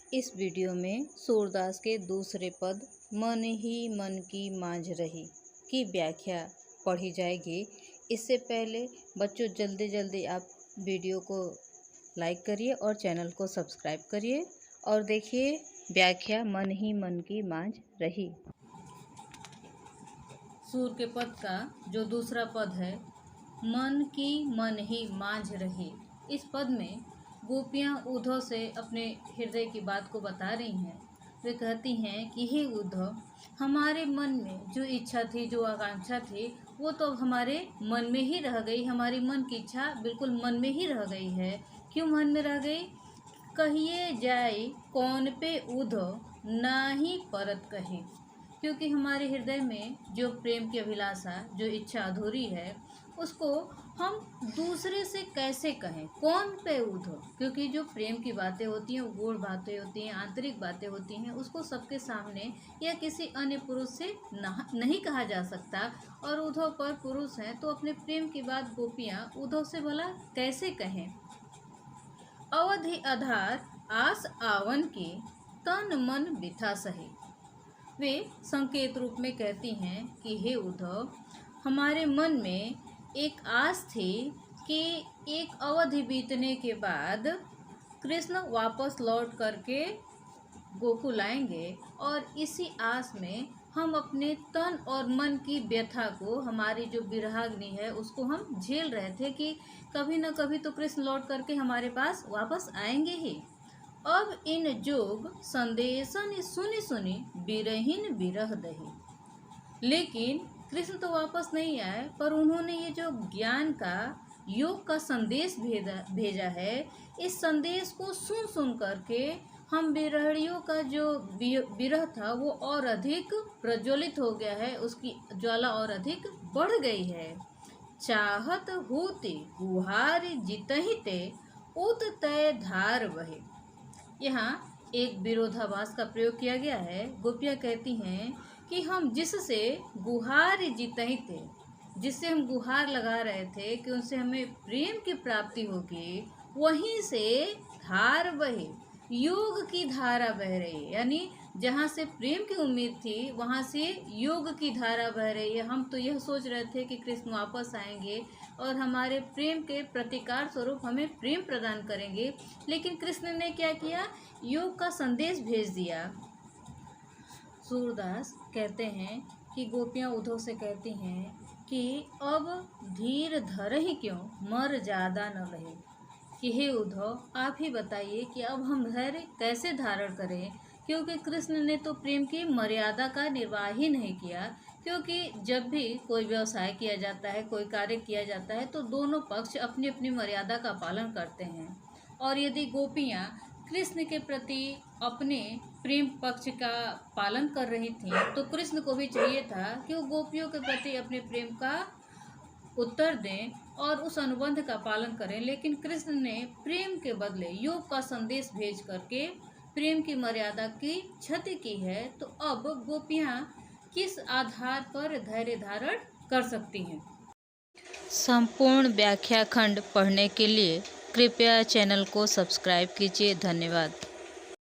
इस वीडियो में सूरदास के दूसरे पद मन ही मन की मांझ रही की व्याख्या पढ़ी जाएगी। इससे पहले बच्चों जल्दी आप वीडियो को लाइक करिए और चैनल को सब्सक्राइब करिए और देखिए व्याख्या मन ही मन की मांझ रही। सूर के पद का जो दूसरा पद है मन की मन ही मांझ रही, इस पद में गोपियाँ उद्धव से अपने हृदय की बात को बता रही हैं। वे कहती हैं कि हे उद्धव, हमारे मन में जो इच्छा थी, जो आकांक्षा थी, वो तो अब हमारे मन में ही रह गई। हमारी मन की इच्छा बिल्कुल मन में ही रह गई है। क्यों मन में रह गई? कहिए जाए कौन पे उद्धव नाही परत कहे, क्योंकि हमारे हृदय में जो प्रेम की अभिलाषा, जो इच्छा अधूरी है, उसको हम दूसरे से कैसे कहें? कौन पे उद्धव, क्योंकि जो प्रेम की बातें होती हैं, गूढ़ बातें होती हैं, आंतरिक बातें होती हैं, उसको सबके सामने या किसी अन्य पुरुष से नहीं कहा जा सकता। और उद्धव पर पुरुष हैं तो अपने प्रेम की बात गोपियाँ उद्धव से भला कैसे कहें? अवधि आधार आस आवन के तन मन बिथा सही। वे संकेत रूप में कहती हैं कि हे उद्धव, हमारे मन में एक आस थी कि एक अवधि बीतने के बाद कृष्ण वापस लौट करके गोकुल आएंगे, और इसी आस में हम अपने तन और मन की व्यथा को, हमारी जो विरहाग्नि है, उसको हम झेल रहे थे कि कभी न कभी तो कृष्ण लौट करके हमारे पास वापस आएंगे ही। अब इन जोग संदेशन सुनी सुनी बिरहीन बिरह दही। लेकिन कृष्ण तो वापस नहीं आए, पर उन्होंने ये जो ज्ञान का, योग का संदेश भेजा है, इस संदेश को सुन करके हम बिरहड़ियों का जो विरह था वो और अधिक प्रज्वलित हो गया है, उसकी ज्वाला और अधिक बढ़ गई है। चाहत होते गुहार जितहिते उत तय धार बहे। यहाँ एक विरोधाभास का प्रयोग किया गया है। गोपियाँ कहती हैं कि हम जिससे गुहार जीते थे, जिससे हम गुहार लगा रहे थे कि उनसे हमें प्रेम की प्राप्ति होगी, वहीं से धार बहे, योग की धारा बह रही है। यानी जहाँ से प्रेम की उम्मीद थी, वहाँ से योग की धारा बह रही है। हम तो यह सोच रहे थे कि कृष्ण वापस आएंगे और हमारे प्रेम के प्रतिकार स्वरूप हमें प्रेम प्रदान करेंगे, लेकिन कृष्ण ने क्या किया? योग का संदेश भेज दिया। सूरदास कहते हैं कि गोपियाँ उद्धव से कहती हैं कि अब धीर धर ही क्यों, मर ज़्यादा न रहे। कि हे उद्धव, आप ही बताइए कि अब हम धैर्य कैसे धारण करें, क्योंकि कृष्ण ने तो प्रेम की मर्यादा का निर्वाह ही नहीं किया। क्योंकि जब भी कोई व्यवसाय किया जाता है, कोई कार्य किया जाता है, तो दोनों पक्ष अपनी अपनी मर्यादा का पालन करते हैं। और यदि गोपियाँ कृष्ण के प्रति अपने प्रेम पक्ष का पालन कर रही थीं, तो कृष्ण को भी चाहिए था कि वो गोपियों के प्रति अपने प्रेम का उत्तर दें और उस अनुबंध का पालन करें। लेकिन कृष्ण ने प्रेम के बदले योग का संदेश भेज करके प्रेम की मर्यादा की क्षति की है। तो अब गोपियाँ किस आधार पर धैर्य धारण कर सकती हैं? संपूर्ण व्याख्या खंड पढ़ने के लिए कृपया चैनल को सब्सक्राइब कीजिए। धन्यवाद।